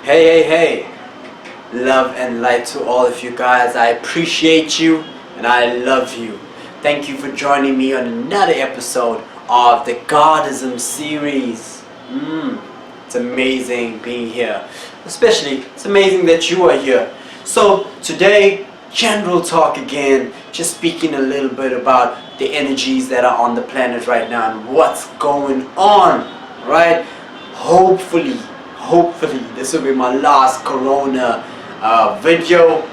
Hey, love and light to all of you guys. I appreciate you and I love you. Thank you for joining me on another episode of the Godism series. It's amazing being here. Especially, it's amazing that you are here. So, today, general talk again, just speaking a little bit about the energies that are on the planet right now and what's going on, right? Hopefully this will be my last corona video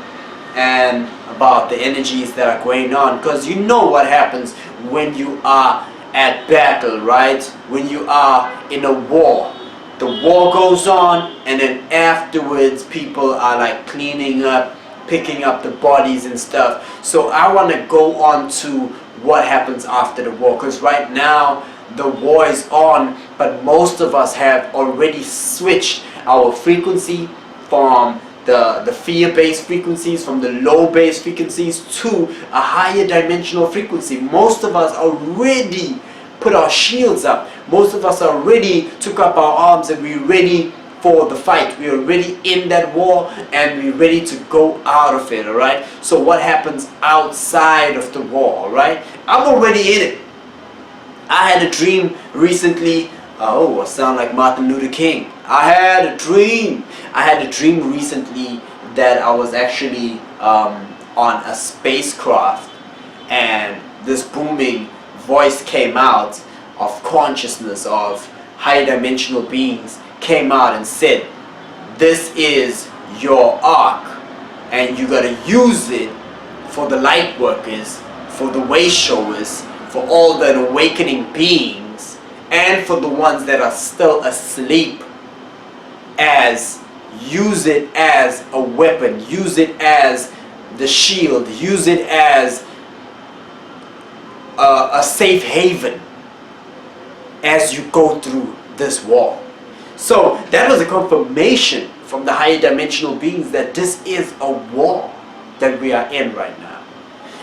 and about the energies that are going on, because you know what happens when you are at battle, right? When you are in a war, the war goes on, and then afterwards people are like cleaning up, picking up the bodies and stuff. So I want to go on to what happens after the war, because right now the war is on, but most of us have already switched our frequency from the fear-based frequencies, from the low-based frequencies to a higher dimensional frequency. Most of us already put our shields up. Most of us already took up our arms and we're ready for the fight. We're already in that war and we're ready to go out of it, alright? So what happens outside of the war, alright? I'm already in it. I had a dream recently. Oh, I sound like Martin Luther King. I had a dream recently that I was actually on a spacecraft, and this booming voice came out of consciousness, of higher dimensional beings, came out and said, "This is your arc, and you gotta use it for the light workers, for the way showers, for all the awakening beings, and for the ones that are still asleep, as use it as a weapon, use it as the shield, use it as a safe haven as you go through this war." So that was a confirmation from the higher dimensional beings that this is a war that we are in right now.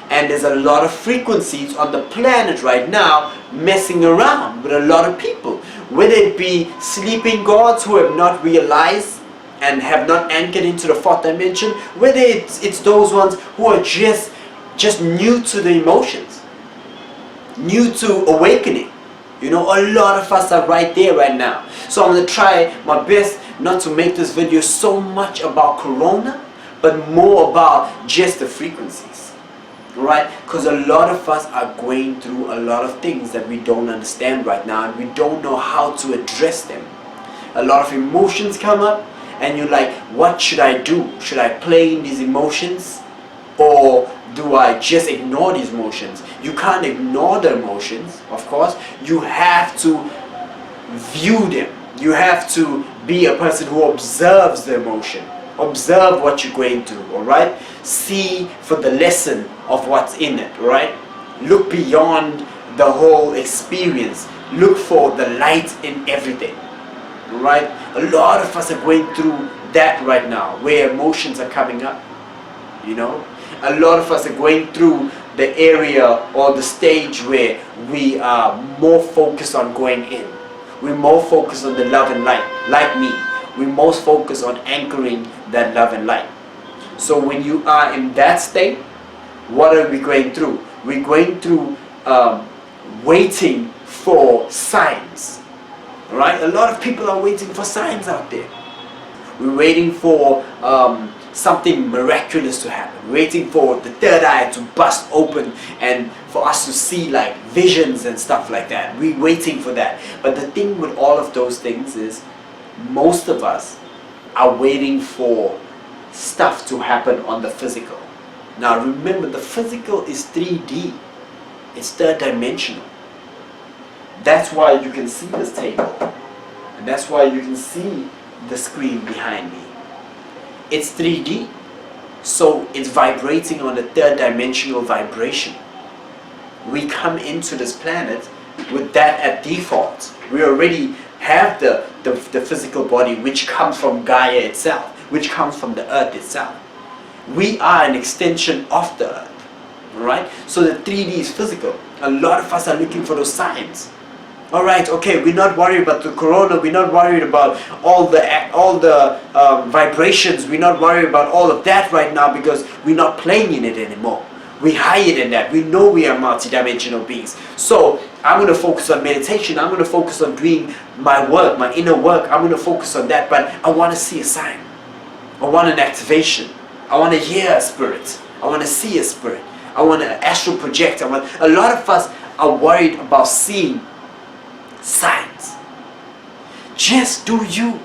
And there's a lot of frequencies on the planet right now messing around with a lot of people. Whether it be sleeping gods who have not realized and have not anchored into the fourth dimension, whether it's those ones who are just new to the emotions, new to awakening. You know, a lot of us are right there right now. So I'm going to try my best not to make this video so much about Corona, but more about just the frequencies. Right? Because a lot of us are going through a lot of things that we don't understand right now, and we don't know how to address them. A lot of emotions come up and you're like, what should I do? Should I play in these emotions, or do I just ignore these emotions? You can't ignore the emotions, of course. You have to view them. You have to be a person who observes the emotion. Observe what you're going through, alright? See for the lesson of what's in it, right? Look beyond the whole experience. Look for the light in everything, right? A lot of us are going through that right now, where emotions are coming up, you know? A lot of us are going through the area or the stage where we are more focused on going in. We're more focused on the love and light, like me. We most focus on anchoring that love and light. So when you are in that state, what are we going through? We're going through waiting for signs, right? A lot of people are waiting for signs out there. We're waiting for something miraculous to happen, waiting for the third eye to bust open and for us to see like visions and stuff like that. We're waiting for that. But the thing with all of those things is, most of us are waiting for stuff to happen on the physical. Now remember, the physical is 3D. It's third dimensional. That's why you can see this table. And that's why you can see the screen behind me. It's 3D. So it's vibrating on a third dimensional vibration. We come into this planet with that at default. We already have the physical body, which comes from Gaia itself, which comes from the earth itself. We are an extension of the earth, right? So the 3D is physical. A lot of us are looking for those signs. Alright, okay, we're not worried about the corona, we're not worried about all the vibrations, we're not worried about all of that right now because we're not playing in it anymore. We higher than that. We know we are multidimensional beings. So I'm going to focus on meditation. I'm going to focus on doing my work, my inner work. I'm going to focus on that, but I want to see a sign. I want an activation. I want to hear a spirit. I want to see a spirit. I want to astral project. A lot of us are worried about seeing signs. Just do you.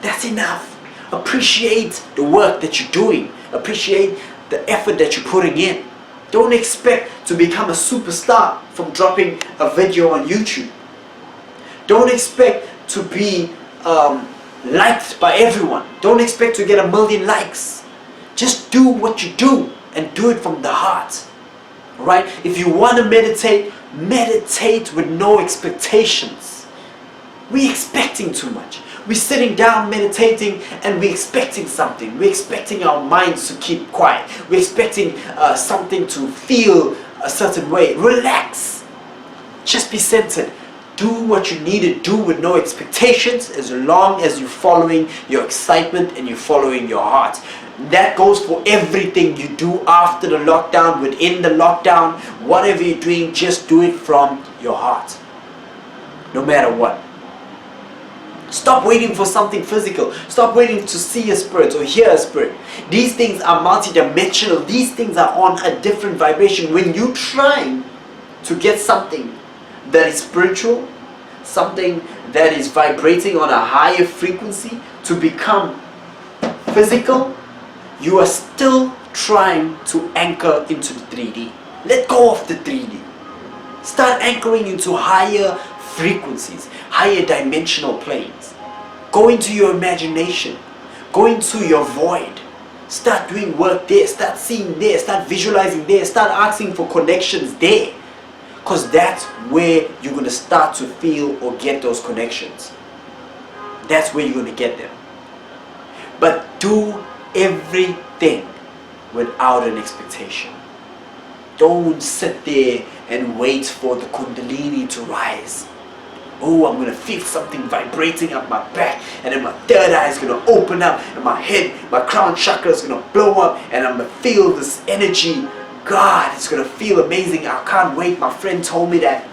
That's enough. Appreciate the work that you're doing. Appreciate the effort that you're putting in. Don't expect to become a superstar from dropping a video on YouTube. Don't expect to be liked by everyone. Don't expect to get 1 million likes. Just do what you do and do it from the heart. Right? If you want to meditate, meditate with no expectations. We're expecting too much. We're sitting down meditating and we're expecting something. We're expecting our minds to keep quiet. We're expecting something to feel a certain way. Relax. Just be centered. Do what you need to do with no expectations as long as you're following your excitement and you're following your heart. That goes for everything you do after the lockdown, within the lockdown. Whatever you're doing, just do it from your heart. No matter what. Stop waiting for something physical. Stop waiting to see a spirit or hear a spirit. These things are multidimensional. These things are on a different vibration. When you're trying to get something that is spiritual, something that is vibrating on a higher frequency to become physical, you are still trying to anchor into the 3D. Let go of the 3D. Start anchoring into higher frequencies, higher dimensional planes. Go into your imagination. Go into your void. Start doing work there. Start seeing there. Start visualizing there. Start asking for connections there. Because that's where you're going to start to feel or get those connections. That's where you're going to get them. But do everything without an expectation. Don't sit there and wait for the Kundalini to rise. Oh, I'm going to feel something vibrating up my back, and then my third eye is going to open up, and my head, my crown chakra is going to blow up, and I'm going to feel this energy. God, it's going to feel amazing. I can't wait. My friend told me that.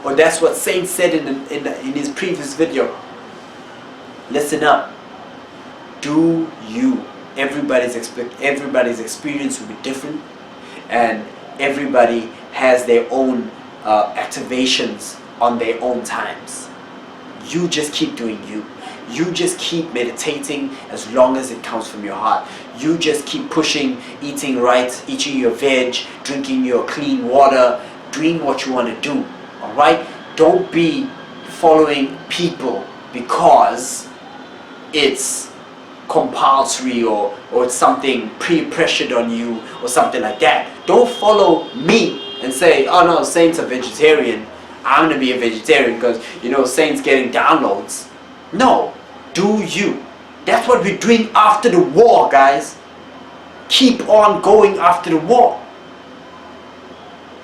Or that's what Saint said in his previous video. Listen up. Do you. Everybody's experience will be different, and everybody has their own activations on their own times. You just keep doing you. You just keep meditating as long as it comes from your heart. You just keep pushing, eating right, eating your veg, drinking your clean water, doing what you want to do. Alright? Don't be following people because it's compulsory or it's something pre-pressured on you or something like that. Don't follow me and say, oh no, Saint's a vegetarian. I'm going to be a vegetarian because, you know, Saint's getting downloads. No. Do you. That's what we're doing after the war, guys. Keep on going after the war.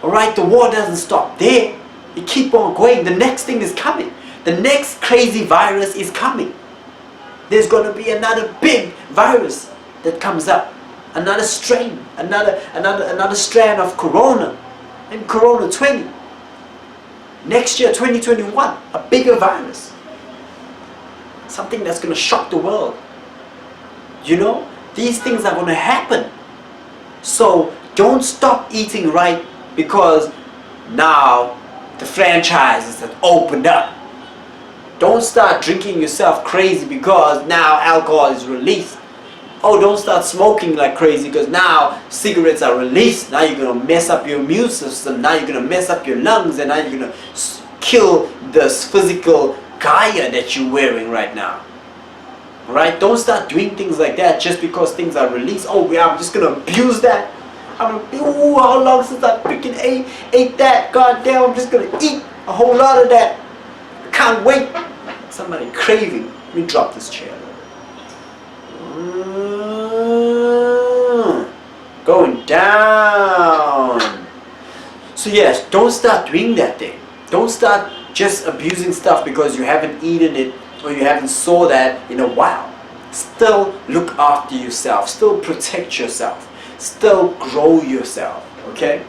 Alright, the war doesn't stop there. You keep on going. The next thing is coming. The next crazy virus is coming. There's going to be another big virus that comes up. Another strain. Another strand of Corona. And Corona 20. Next year, 2021, a bigger virus. Something that's going to shock the world. You know, these things are going to happen. So don't stop eating right because now the franchises have opened up. Don't start drinking yourself crazy because now alcohol is released. Oh, don't start smoking like crazy because now cigarettes are released. Now you're going to mess up your immune system. Now you're going to mess up your lungs, and now you're going to kill this physical Gaia that you're wearing right now. Alright? Don't start doing things like that just because things are released. Oh yeah, I'm just going to abuse that. Ooh, how long since I freaking ate that? God damn, I'm just going to eat a whole lot of that. I can't wait. Somebody craving. Let me drop this chair. Going down. So yes, don't start doing that thing. Don't start just abusing stuff because you haven't eaten it or you haven't saw that in a while. Still look after yourself. Still protect yourself. Still grow yourself. Okay?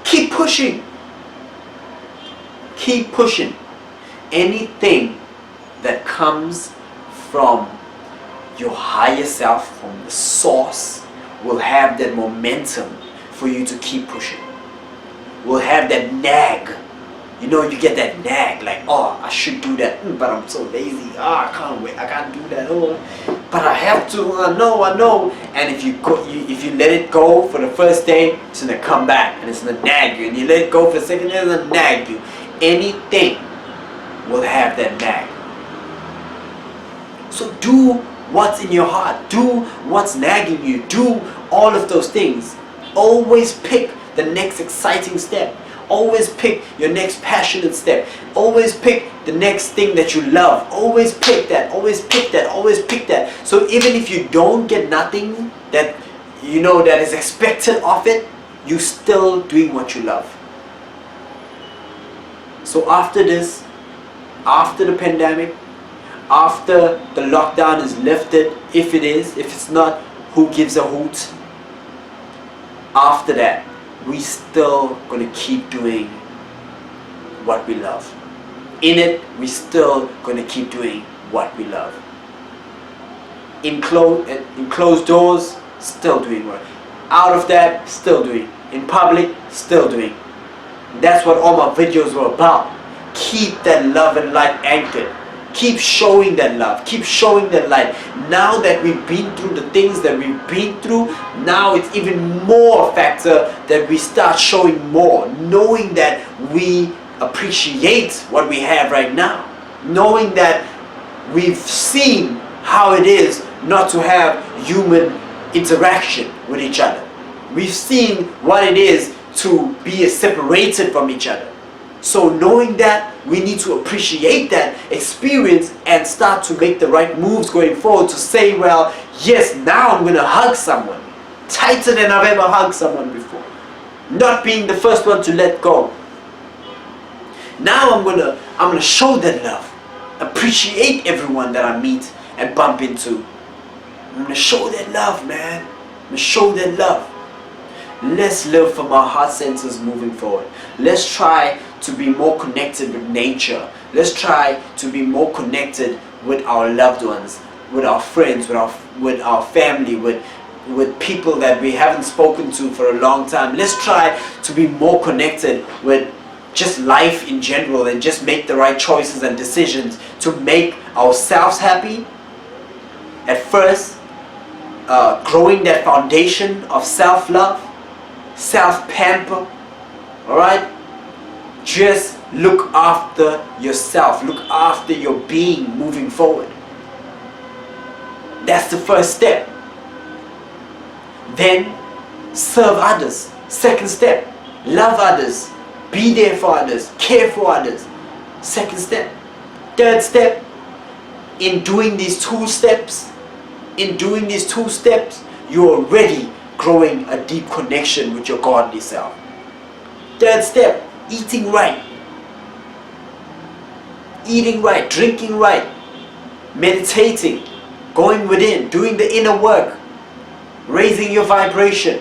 Keep pushing. Keep pushing. Anything that comes from your higher self, from the source, will have that momentum for you to keep pushing. Will have that nag. You know, you get that nag, like, oh, I should do that, but I'm so lazy. Oh, I can't wait. I can't do that. Oh, but I have to. I know. And if you let it go for the first day, it's gonna come back and it's gonna nag you. And you let it go for the second day, it's gonna nag you. Anything will have that nag. So do what's in your heart. Do what's nagging you. Do all of those things. Always pick the next exciting step. Always pick your next passionate step. Always pick the next thing that you love. Always pick that. Always pick that. Always pick that. So even if you don't get nothing that you know that is expected of it, you still doing what you love. So after this, after the pandemic, after the lockdown is lifted, if it's not, who gives a hoot? After that, we still gonna keep doing what we love. In it, we still gonna keep doing what we love. In closed doors, still doing work. Out of that, still doing. In public, still doing. That's what all my videos were about. Keep that love and light anchored. Keep showing that love. Keep showing that light. Now that we've been through the things that we've been through, now it's even more a factor that we start showing more. Knowing that we appreciate what we have right now. Knowing that we've seen how it is not to have human interaction with each other. We've seen what it is to be separated from each other. So knowing that, we need to appreciate that experience and start to make the right moves going forward to say, well, yes, now I'm going to hug someone tighter than I've ever hugged someone before. Not being the first one to let go. Now I'm gonna show that love. Appreciate everyone that I meet and bump into. I'm gonna show that love, man. I'm gonna show that love. Let's live from our heart centers moving forward. Let's try to be more connected with nature. Let's try to be more connected with our loved ones, with our friends, with our family, with people that we haven't spoken to for a long time. Let's try to be more connected with just life in general and just make the right choices and decisions to make ourselves happy. At first, growing that foundation of self-love, self-pamper, alright? Just look after yourself, look after your being moving forward. That's the first step. Then, serve others. Second step, love others, be there for others, care for others. Second step. Third step, in doing these two steps, you're already growing a deep connection with your godly self. Third step, eating right. Eating right, drinking right, meditating, going within, doing the inner work, raising your vibration.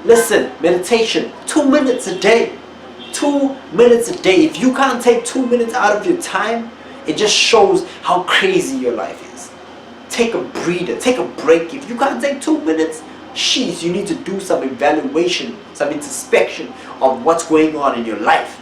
Listen, meditation, 2 minutes a day. 2 minutes a day. If you can't take 2 minutes out of your time, it just shows how crazy your life is. Take a breather, take a break. If you can't take 2 minutes, sheesh, you need to do some evaluation, some introspection of what's going on in your life.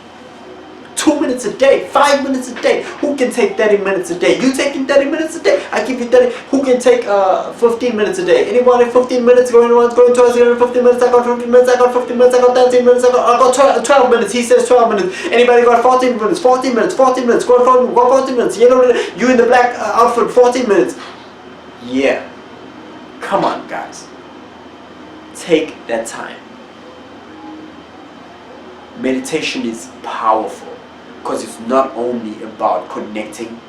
2 minutes a day, 5 minutes a day. Who can take 30 minutes a day? You taking 30 minutes a day? I give you 30. Who can take 15 minutes a day? Anybody 15 minutes going once, going twice, 15 minutes, I got 15 minutes, I got 15 minutes, I got 13 minutes, I got 12 minutes, he says 12 minutes. Anybody got 14 minutes, 14 minutes, 14 minutes, go 14 minutes, you in the black outfit, 14 minutes. Yeah. Come on, guys. Take that time. Meditation is powerful because it's not only about connecting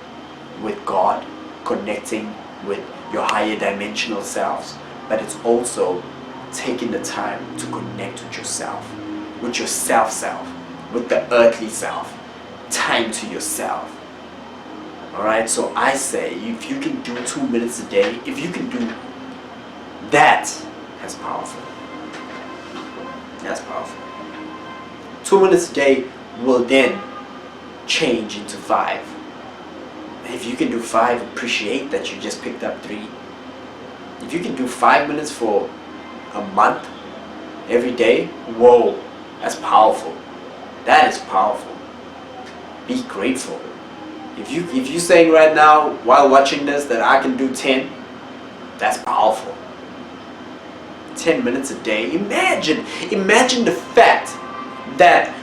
with God, connecting with your higher dimensional selves, but it's also taking the time to connect with yourself, with your self, with the earthly self. time to yourself. Alright, so I say if you can do 2 minutes a day, if you can do that, that's powerful. That's powerful. 2 minutes a day will then change into 5. If you can do 5, appreciate that you just picked up 3. If you can do 5 minutes for a month, every day, whoa, that's powerful. That is powerful. Be grateful. If you're saying right now while watching this that I can do 10, that's powerful. 10 minutes a day. Imagine the fact that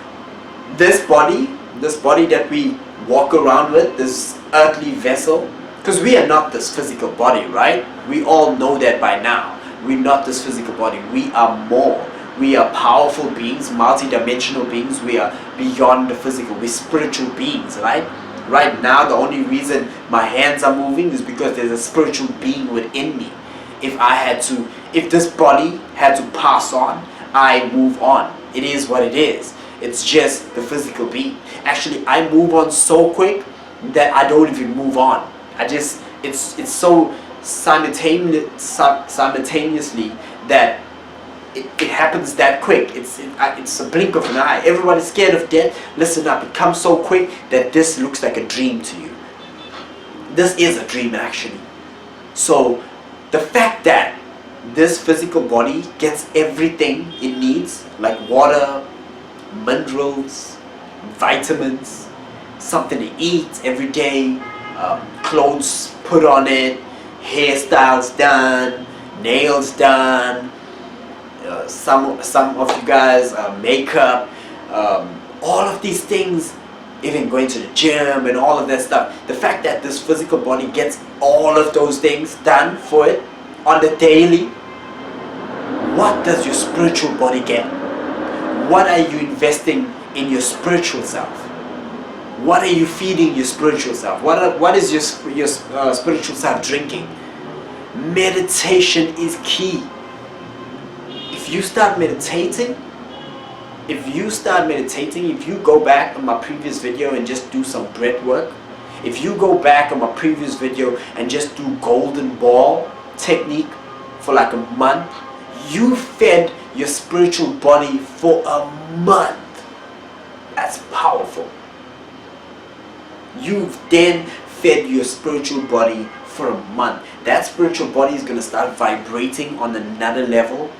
this body that we walk around with, this earthly vessel, because we are not this physical body, right? We all know that by now. We're not this physical body. We are more. We are powerful beings, multi-dimensional beings. We are beyond the physical. We're spiritual beings, right? Right now, the only reason my hands are moving is because there's a spiritual being within me. If this body had to pass on, I move on. It is what it is. It's just the physical being. Actually, I move on so quick that I don't even move on. It's so simultaneously that it happens that quick. It's a blink of an eye. Everybody's scared of death. Listen up. It comes so quick that this looks like a dream to you. This is a dream, actually. So the fact that this physical body gets everything it needs, like water, minerals, vitamins, something to eat every day, clothes put on it, hairstyles done, nails done, some of you guys makeup, all of these things, even going to the gym and all of that stuff. The fact that this physical body gets all of those things done for it on the daily, what does your spiritual body get? What are you investing in your spiritual self? What are you feeding your spiritual self? What is your spiritual self drinking? Meditation is key. If you start meditating, if you go back on my previous video and just do some breath work, if you go back on my previous video and just do golden ball technique for like a month, you fed your spiritual body for a month. That's powerful. You've then fed your spiritual body for a month. That spiritual body is going to start vibrating on another level,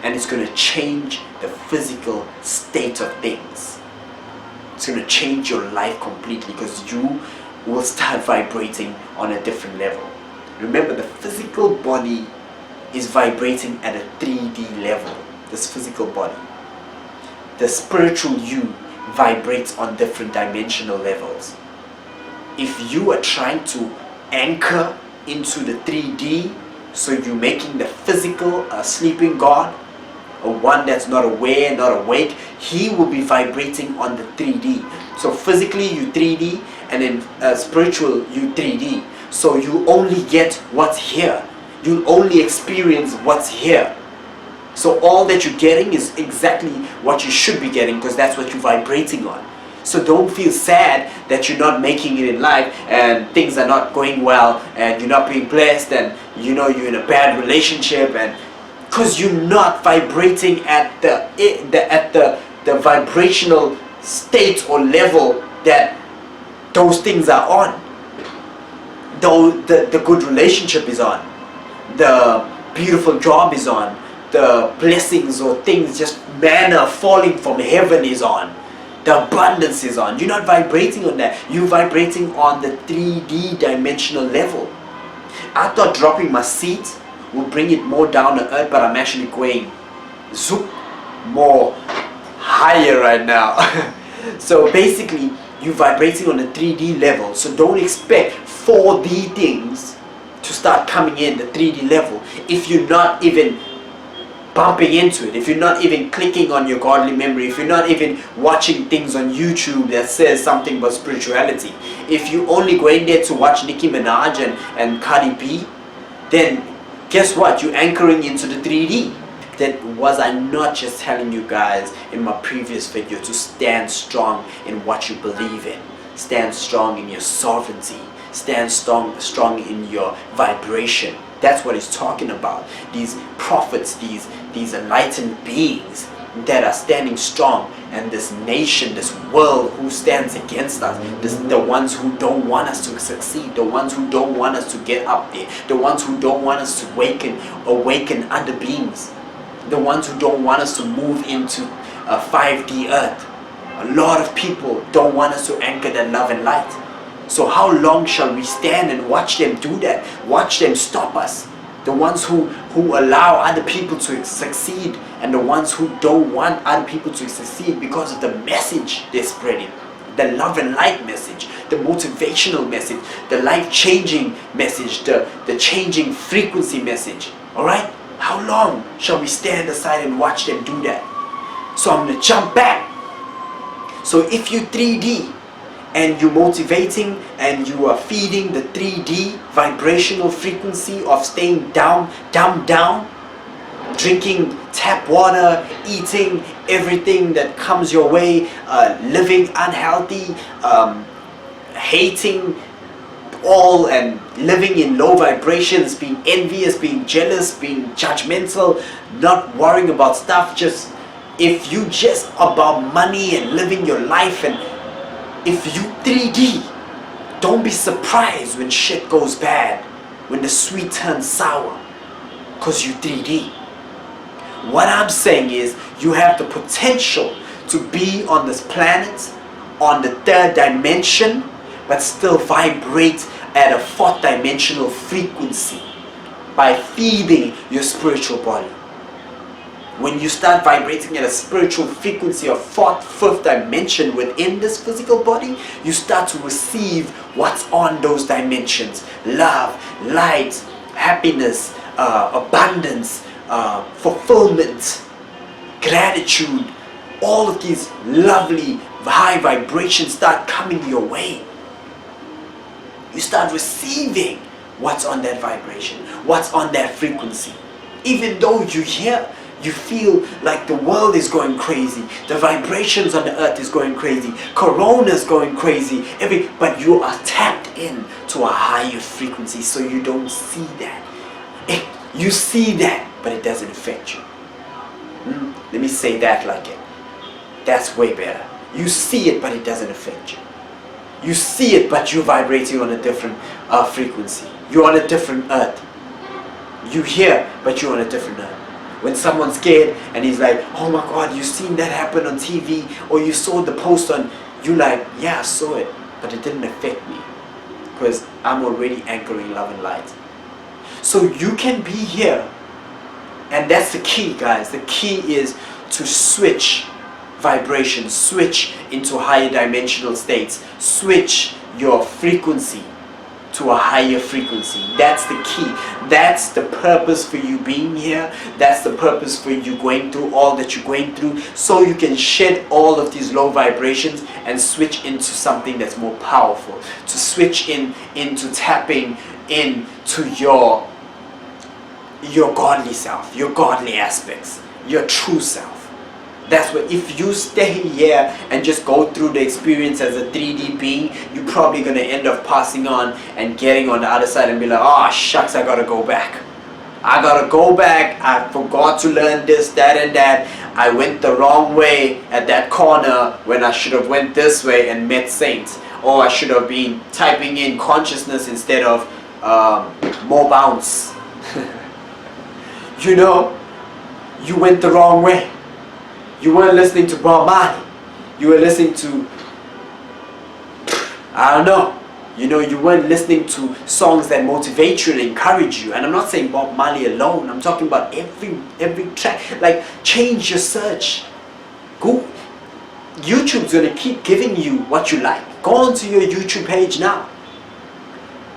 and it's going to change the physical state of things. It's going to change your life completely because you will start vibrating on a different level. Remember, the physical body is vibrating at a 3D level. This physical body. The spiritual you vibrates on different dimensional levels. If you are trying to anchor into the 3D, so you're making the physical a sleeping God, or one that's not aware, not awake, he will be vibrating on the 3D. So physically you 3D, and then spiritual you 3D. So you only get what's here. You'll only experience what's here. So all that you're getting is exactly what you should be getting, because that's what you're vibrating on. So don't feel sad that you're not making it in life and things are not going well and you're not being blessed and you know you're in a bad relationship, and because you're not vibrating at the vibrational state or level that those things are on. Though the good relationship is on, the beautiful job is on, the blessings or things, just manna falling from heaven is on, the abundance is on. You're not vibrating on that. You're vibrating on the 3D dimensional level. I thought dropping my seat would bring it more down to earth, but I'm actually going zoop more higher right now. So basically you're vibrating on a 3D level. So don't expect 4D things to start coming in the 3D level if you're not even bumping into it, if you're not even clicking on your godly memory, if you're not even watching things on YouTube that says something about spirituality. If you only go in there to watch Nicki Minaj and Cardi B, then guess what? You're anchoring into the 3D. That was I not just telling you guys in my previous video to stand strong in what you believe in, stand strong in your sovereignty, stand strong in your vibration. That's what he's talking about. These prophets, these enlightened beings that are standing strong, and this nation, this world who stands against us, the ones who don't want us to succeed, the ones who don't want us to get up there, the ones who don't want us to awaken other beings, the ones who don't want us to move into a 5D earth. A lot of people don't want us to anchor that love and light. So how long shall we stand and watch them do that? Watch them stop us. The ones who allow other people to succeed, and the ones who don't want other people to succeed because of the message they're spreading. The love and light message, the motivational message, the life-changing message, the changing frequency message. Alright? How long shall we stand aside and watch them do that? So I'm going to jump back. So if you 3D, and you're motivating and you are feeding the 3D vibrational frequency of staying down, drinking tap water, eating everything that comes your way, living unhealthy, hating all and living in low vibrations, being envious, being jealous, being judgmental, not worrying about stuff, just if you just about money and living your life, and if you 3D, don't be surprised when shit goes bad, when the sweet turns sour, because you 3D. What I'm saying is, you have the potential to be on this planet, on the 3rd dimension, but still vibrate at a 4th dimensional frequency by feeding your spiritual body. When you start vibrating at a spiritual frequency of 4th, 5th dimension within this physical body, you start to receive what's on those dimensions. Love, light, happiness, abundance, fulfillment, gratitude. All of these lovely high vibrations start coming your way. You start receiving what's on that vibration, what's on that frequency. Even though you hear, you feel like the world is going crazy, the vibrations on the earth is going crazy, Corona is going crazy, but you are tapped in to a higher frequency, so you don't see that. You see that, but it doesn't affect you. Let me say that like it. That's way better. You see it, but it doesn't affect you. You see it, but you're vibrating on a different frequency. You're on a different earth. You hear, but you're on a different earth. When someone's scared and he's like, oh my God, you seen that happen on TV, or you saw the post on, you like, yeah, I saw it, but it didn't affect me because I'm already anchoring love and light. So you can be here, and that's the key, guys. The key is to switch vibrations, switch into higher dimensional states, switch your frequency to a higher frequency. That's the key. That's the purpose for you being here. That's the purpose for you going through all that you're going through, so you can shed all of these low vibrations and switch into something that's more powerful, to switch into tapping into your godly self, your godly aspects, your true self. That's what, if you stay here and just go through the experience as a 3D being, you're probably going to end up passing on and getting on the other side and be like, oh shucks, I gotta go back. I gotta go back. I forgot to learn this, that and that. I went the wrong way at that corner when I should have went this way and met saints. Or I should have been typing in consciousness instead of more bounce. You know, you went the wrong way. You weren't listening to Bob Marley. You were listening to, I don't know. You know, you weren't listening to songs that motivate you and encourage you. And I'm not saying Bob Marley alone. I'm talking about every track. Like, change your search. Go. YouTube's going to keep giving you what you like. Go onto your YouTube page now.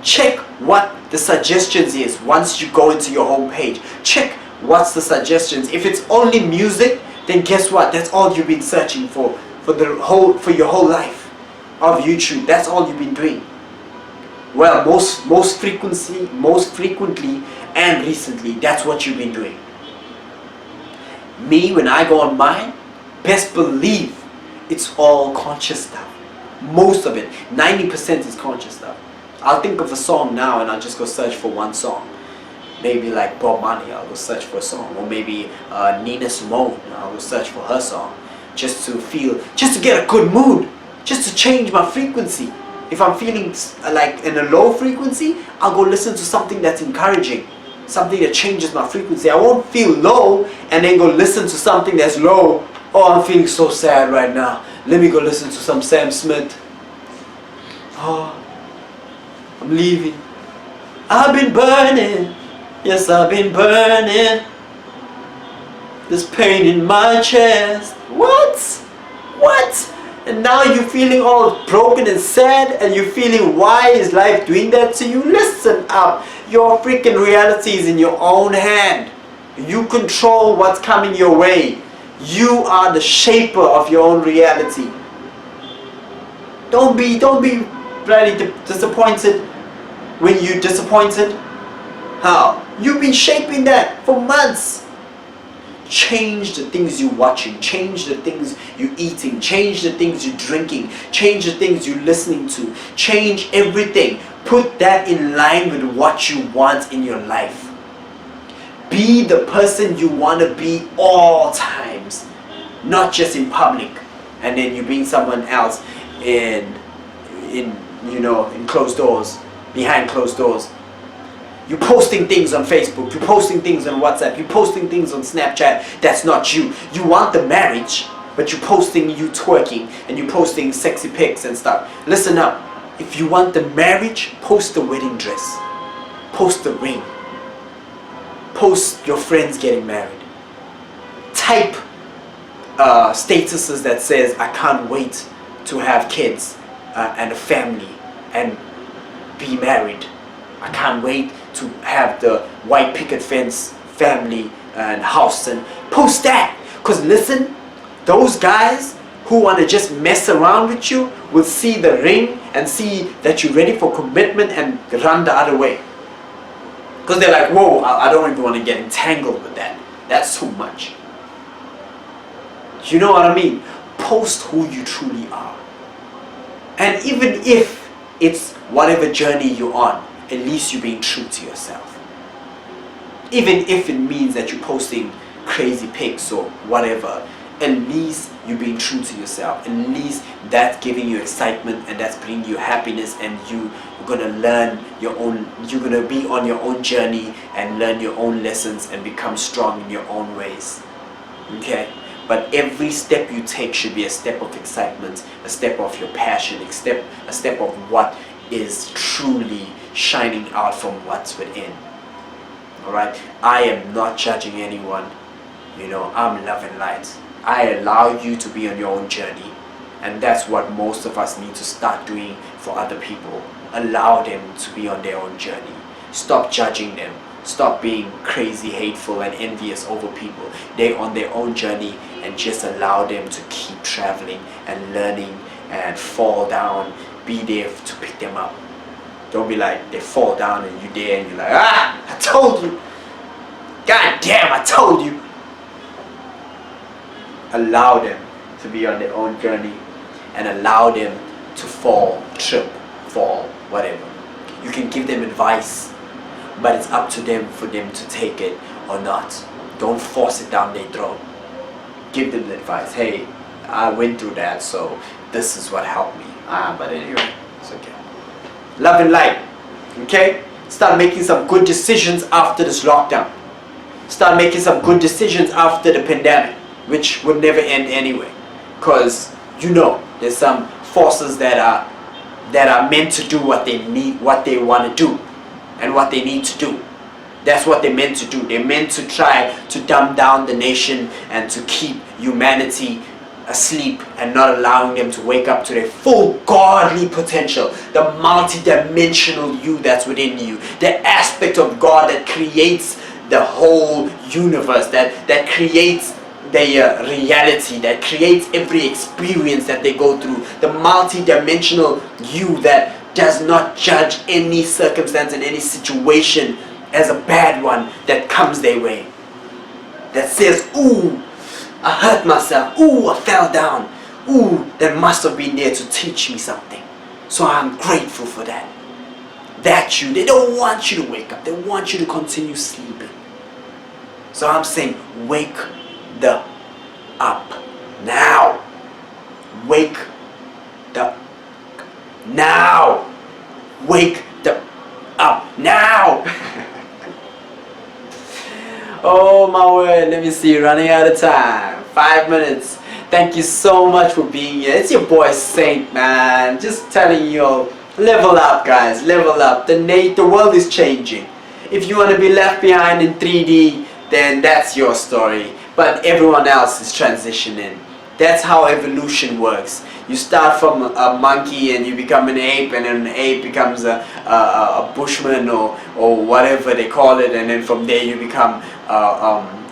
Check what the suggestions is once you go into your home page. Check what's the suggestions. If it's only music, then guess what? That's all you've been searching for your whole life of YouTube. That's all you've been doing. Well, most frequently and recently, that's what you've been doing. Me, when I go on mine, best believe it's all conscious stuff. Most of it, 90% is conscious stuff. I'll think of a song now and I'll just go search for one song. Maybe like Bob Marley, I'll go search for a song. Or maybe Nina Simone, I'll go search for her song. Just to get a good mood. Just to change my frequency. If I'm feeling like in a low frequency, I'll go listen to something that's encouraging. Something that changes my frequency. I won't feel low and then go listen to something that's low. Oh, I'm feeling so sad right now. Let me go listen to some Sam Smith. Oh, I'm leaving. I've been burning. Yes, I've been burning. There's pain in my chest. What? What? And now you're feeling all broken and sad, and you're feeling, why is life doing that to you? Listen up. Your freaking reality is in your own hand. You control what's coming your way. You are the shaper of your own reality. Don't be bloody disappointed when you're disappointed. How? You've been shaping that for months. Change the things you're watching, change the things you're eating, change the things you're drinking, change the things you're listening to, change everything. Put that in line with what you want in your life. Be the person you want to be all times, not just in public, and then you being someone else in closed doors, behind closed doors. You're posting things on Facebook, you're posting things on WhatsApp, you're posting things on Snapchat. That's not you. You want the marriage, but you're posting you twerking and you're posting sexy pics and stuff. Listen up. If you want the marriage, post the wedding dress. Post the ring. Post your friends getting married. Type statuses that says, I can't wait to have kids and a family and be married. I can't wait to have the white picket fence family and house, and post that. Because listen, those guys who want to just mess around with you will see the ring and see that you're ready for commitment and run the other way. Because they're like, whoa, I don't even want to get entangled with that. That's too much. You know what I mean? Post who you truly are. And even if it's whatever journey you're on, at least you're being true to yourself. Even if it means that you're posting crazy pics or whatever, at least you're being true to yourself. At least that's giving you excitement and that's bringing you happiness, and you're gonna learn your own, you're gonna be on your own journey and learn your own lessons and become strong in your own ways. Okay? But every step you take should be a step of excitement, a step of your passion, a step of what is truly shining out from what's within. Alright? I am not judging anyone. I'm love and light. I allow you to be on your own journey. And that's what most of us need to start doing for other people. Allow them to be on their own journey. Stop judging them. Stop being crazy, hateful and envious over people. They're on their own journey, and just allow them to keep traveling and learning and fall down. Be there to pick them up. Don't be like they fall down and you're there and you're like, I told you. God damn, I told you. Allow them to be on their own journey and allow them to fall, trip, fall, whatever. You can give them advice, but it's up to them for them to take it or not. Don't force it down their throat. Give them the advice. Hey, I went through that, so this is what helped me. But anyway, it's okay. Love and light. Okay? Start making some good decisions after this lockdown. Start making some good decisions after the pandemic, which would never end anyway. Because there's some forces that are meant to do what they need, what they want to do, and what they need to do. That's what they're meant to do. They're meant to try to dumb down the nation and to keep humanity asleep and not allowing them to wake up to their full godly potential, the multi-dimensional you that's within you, the aspect of God that creates the whole universe, that creates their reality, that creates every experience that they go through, the multi-dimensional you that does not judge any circumstance and any situation as a bad one that comes their way, that says, ooh, I hurt myself. Ooh, I fell down. Ooh, that must have been there to teach me something. So I'm grateful for that. They don't want you to wake up. They want you to continue sleeping. So I'm saying, wake the up now. Wake the now. Wake the up now. Oh my word, let me see, running out of time. 5 minutes. Thank you so much for being here. It's your boy Saint, man. Just telling you all, level up guys, level up. The world is changing. If you want to be left behind in 3D, then that's your story. But everyone else is transitioning. That's how evolution works. You start from a monkey and you become an ape, and then an ape becomes a bushman or whatever they call it, and then from there you become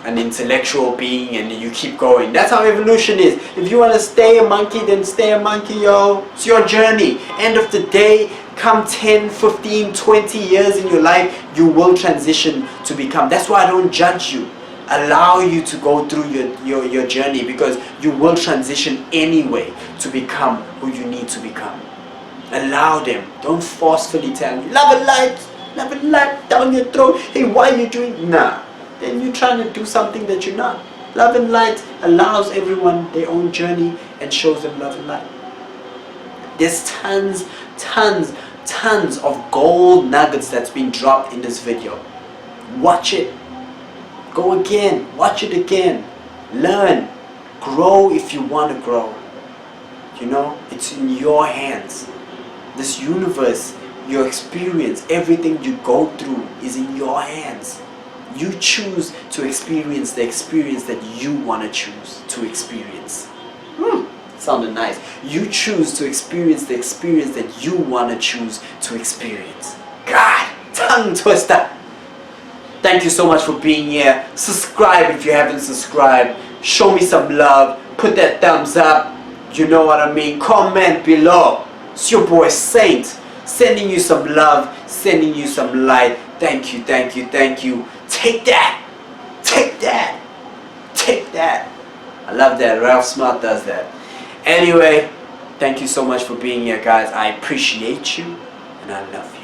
an intellectual being, and you keep going. That's how evolution is. If you want to stay a monkey, then stay a monkey, yo. It's your journey. End of the day, come 10, 15, 20 years in your life, you will transition to become. That's why I don't judge you. Allow you to go through your journey, because you will transition anyway to become who you need to become. Allow them. Don't forcefully tell me, love and light down your throat. Hey, why are you doing? Nah. Then you're trying to do something that you're not. Love and light allows everyone their own journey and shows them love and light. There's tons of gold nuggets that's been dropped in this video. Watch it. Go again. Watch it again. Learn. Grow if you want to grow. You know, it's in your hands. This universe, your experience, everything you go through is in your hands. You choose to experience the experience that you want to choose to experience. Sounded nice. You choose to experience the experience that you want to choose to experience. God, tongue twister. Thank you so much for being here. Subscribe if you haven't subscribed. Show me some love. Put that thumbs up. You know what I mean. Comment below. It's your boy Saint. Sending you some love. Sending you some light. Thank you, thank you, thank you. Take that. Take that. Take that. I love that. Ralph Smart does that. Anyway, thank you so much for being here, guys. I appreciate you and I love you.